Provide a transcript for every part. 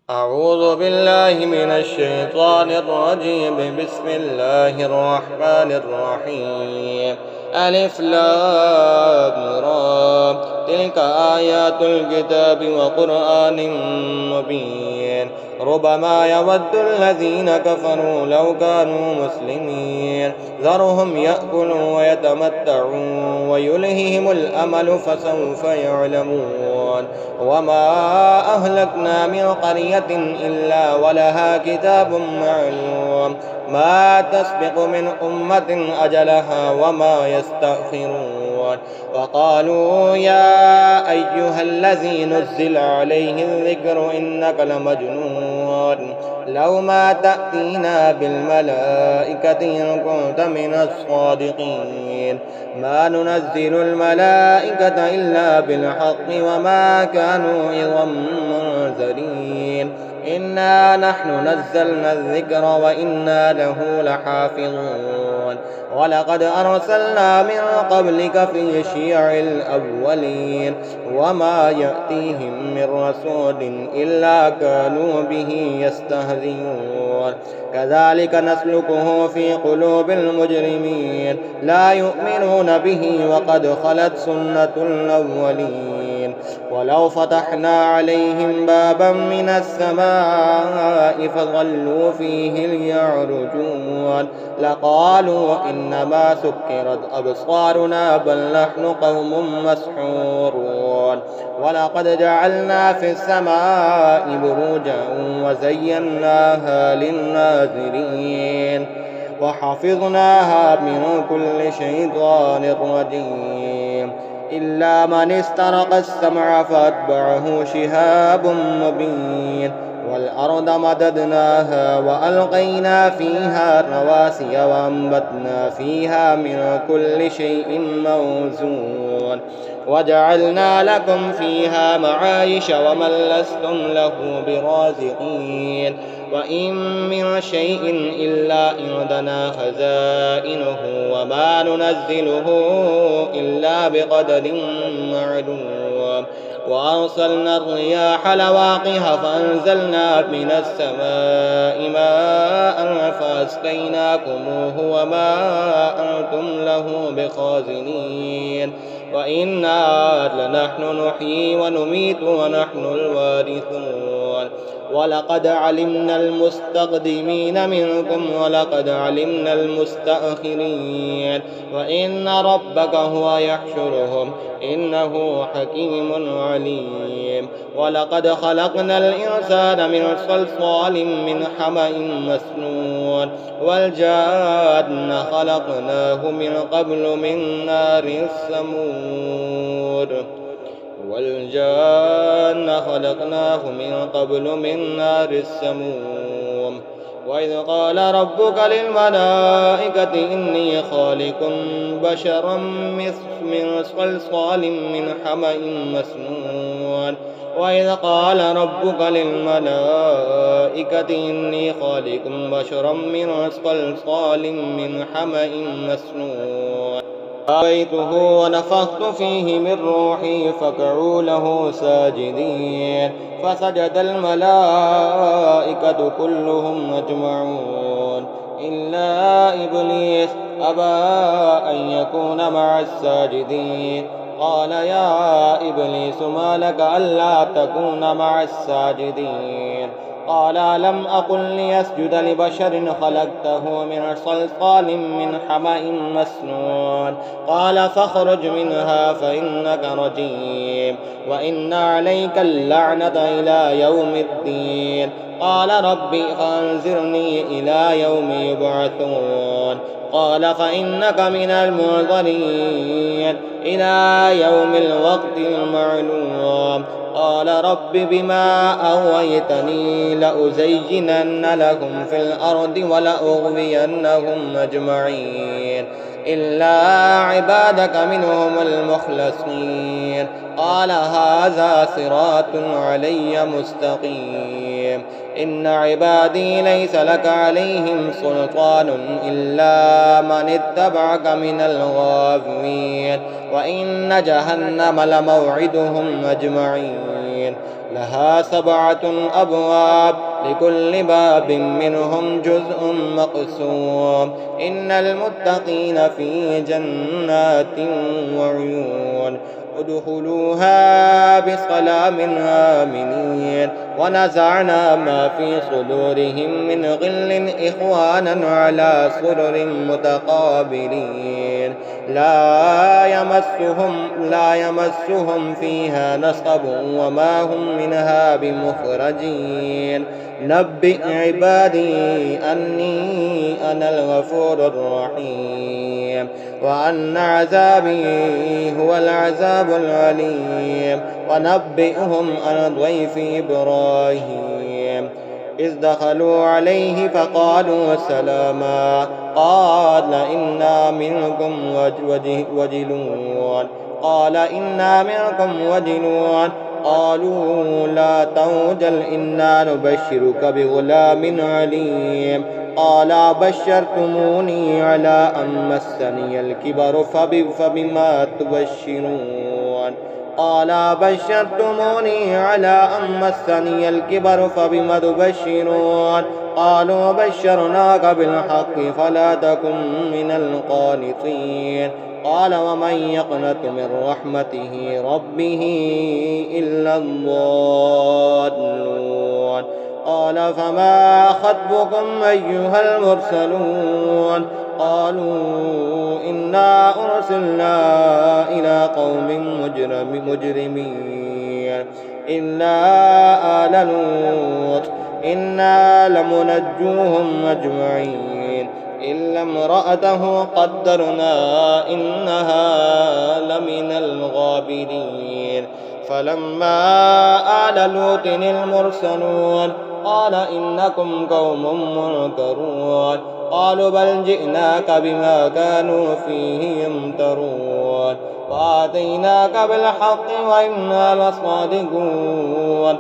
أعوذ بالله من الشيطان الرجيم. بسم الله الرحمن الرحيم. ألف لام را. تلك آيات الكتاب وقرآن مبين. ربما يود الذين كفروا لو كانوا مسلمين. ذرهم يأكلوا ويتمتعوا ويلههم الأمل فسوف يعلمون. وما أهلكنا من قرية إلا ولها كتاب معلوم ما تسبق من أمة أجلها وما يستأخرون. وقالوا يا أيها الذي نزل عليه الذكر إنك لمجنون لو ما تأتينا بالملائكة إن كنت من الصادقين. ما ننزل الملائكة إلا بالحق وما كانوا إذا منذرين. إنا نحن نزلنا الذكر وإنا له لحافظون. ولقد أرسلنا من قبلك في شيع الأولين وما يأتيهم من رسول إلا كانوا به يستهزئون. كذلك نسلكه في قلوب المجرمين لا يؤمنون به وقد خلت سنة الأولين. ولو فتحنا عليهم بابا من السماء فظلوا فيه ليعرجون لقالوا إنما سكرت أبصارنا بل نحن قوم مسحورون. ولقد جعلنا في السماء بروجا وزيناها للناظرين وحفظناها من كل شيطان رجيم إلا من استرق السمع فأتبعه شهاب مبين. والأرض مددناها وألقينا فيها رواسي وأنبتنا فيها من كل شيء موزون وجعلنا لكم فيها معايش ومن لستم له برازقين. وإن من شيء إلا عندنا خزائنه وما ننزله إلا بقدر معلوم. وأرسلنا الرياح لواقح فأنزلنا من السماء ماء فأسقيناكموه وما أنتم له بخازنين. وإنا لنحن نحيي ونميت ونحن الوارثون. ولقد علمنا المستقدمين منكم ولقد علمنا المستأخرين. وإن ربك هو يحشرهم إنه حكيم عليم. ولقد خلقنا الإنسان من صلصال من حمأ مسنون والجان خلقناه من قبل من نار السمود وإذ قال ربك للملائكة إني خالق بشرا من صلصال من حمأ مسنون. وإذ قال ربك للملائكة إني خالق بشرا من صلصال من حمأ مسنون سويته ونفخت فيه من روحي فقعوا له ساجدين. فسجد الملائكة كلهم أجمعون إلا إبليس أبى أن يكون مع الساجدين. قال يا إبليس ما لك ألا تكون مع الساجدين؟ قال ألم أقل ليسجد لبشر خلقته من صلصال من حمأ مسنون؟ قال فاخرج منها فإنك رجيم وإن عليك اللعنة إلى يوم الدين. قال رب فأنذرني إلى يوم يبعثون. قال فإنك من المنظرين إلى يوم الوقت المعلوم. قال رب بما أغويتني لأزينن لهم في الأرض ولأغوينهم أجمعين إلا عبادك منهم المخلصين. قال هذا صراط علي مستقيم. إن عبادي ليس لك عليهم سلطان إلا من اتبعك من الغاوين. وإن جهنم لموعدهم أجمعين لها 7 أبواب لكل باب منهم جزء مقسوم إن المتقين في جنات وعيون ادخلوها بسلام آمنين ونزعنا ما في صدورهم من غل إخوانا على سرر متقابلين لا يمسهم فيها نصب وما هم منها بمخرجين نبئ عبادي أني أنا الغفور الرحيم وأن عذابي هو العذاب العليم ونبئهم عن ضيف إبراهيم إذ دخلوا عليه فقالوا سلاما قال إنا منكم وجلون قالوا لا توجل إنا نبشرك بغلام عليم قال بشرتموني على أن مسني الكبر فبما تبشرون قال بشرتموني على أن مسني الكبر فبما تبشرون قالوا بشرناك بالحق فلا تكن من القانطين قال ومن يقنط من رحمته ربه إلا الضالون قال فما خطبكم أيها المرسلون قالوا إنا أرسلنا إلى قوم مجرمين إلا آل لوط إنا لمنجوهم أجمعين إلا امرأته قدرنا إنها لمن الغابرين فلما آل لوط المرسلون قال إنكم قوم منكرون قالوا بل جئناك بما كانوا فيه يمترون وآتيناك بالحق وإنا لصادقون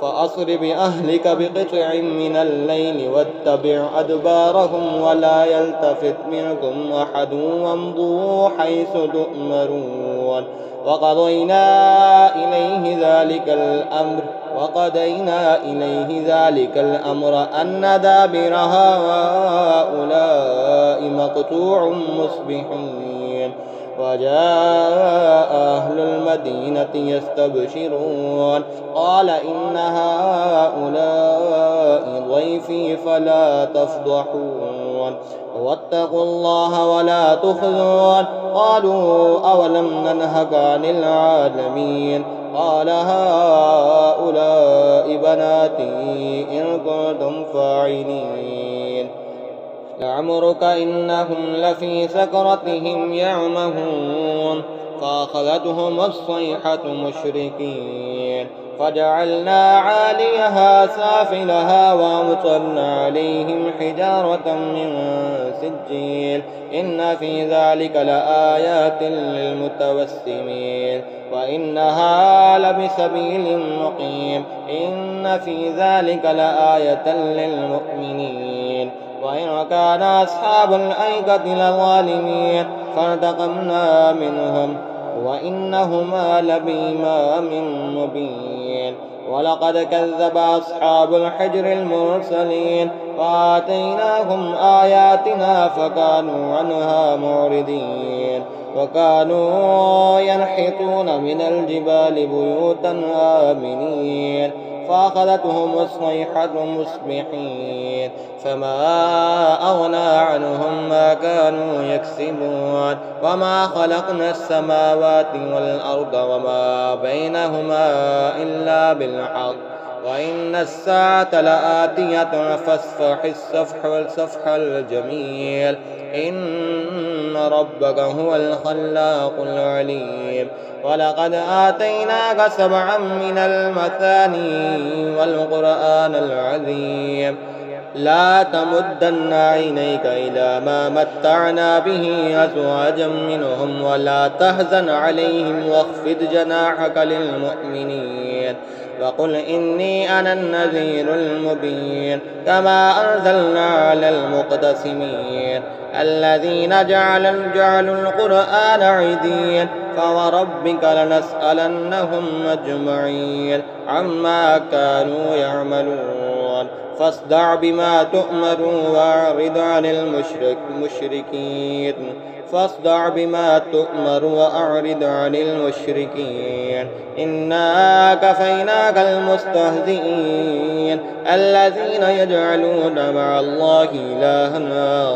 فأصر بأهلك بقطع من الليل واتبع أدبارهم ولا يلتفت منكم أحد وامضوا حيث تؤمرون وقضينا إليه ذلك الأمر أن دابر هؤلاء مقطوع مصبحين وجاء أهل المدينة يستبشرون قال إن هؤلاء ضيفي فلا تفضحون واتقوا الله ولا تخزون قالوا أولم ننهك عن العالمين قال هؤلاء بناتي إن كنتم فاعلين لعمرك إنهم لفي سكرتهم يعمهون فأخذتهم الصيحة مشركين فجعلنا عاليها سافلها وأمطرنا عليهم حجارة من سجيل إن في ذلك لآيات للمتوسمين وإنها لبسبيل مقيم إن في ذلك لآية للمؤمنين وإن كان أصحاب الأيكة لظالمين فانتقمنا منهم وإنهما لبإمام مبين ولقد كذب أصحاب الحجر المرسلين وآتيناهم آياتنا فكانوا عنها معرضين وكانوا ينحتون من الجبال بيوتا آمنين فأخذتهم الصيحة مصبحين فما أغنى عنهم ما كانوا يكسبون وما خلقنا السماوات والأرض وما بينهما إلا بالحق وإن الساعة لآتية فاصفح الصفح الجميل إن ربك هو الخلاق العليم ولقد آتيناك 7 من المثاني والقرآن العظيم لا تمدن عينيك إلى ما متعنا به أزواجا منهم ولا تحزن عليهم واخفض جناحك للمؤمنين وقل إني أنا النذير المبين كما أنزلنا على المقتسمين الذين جعلوا القرآن عيدين فوربك لنسألنهم أجمعين عما كانوا يعملون فاصدع بما تؤمر وأعرض عن المشركين فاصدع بما تؤمر وأعرض عن المشركين إنا كفيناك المستهزئين الذين يجعلون مع الله إلها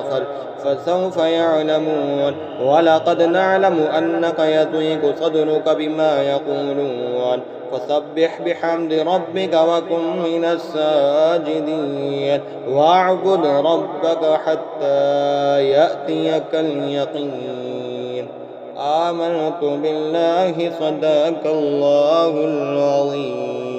آخر فسوف يعلمون ولقد نعلم أنك يضيق صدرك بما يقولون فسبح بحمد ربك وكن من الساجدين واعبد ربك حتى يأتيك اليقين آمنت بالله صدق الله العظيم.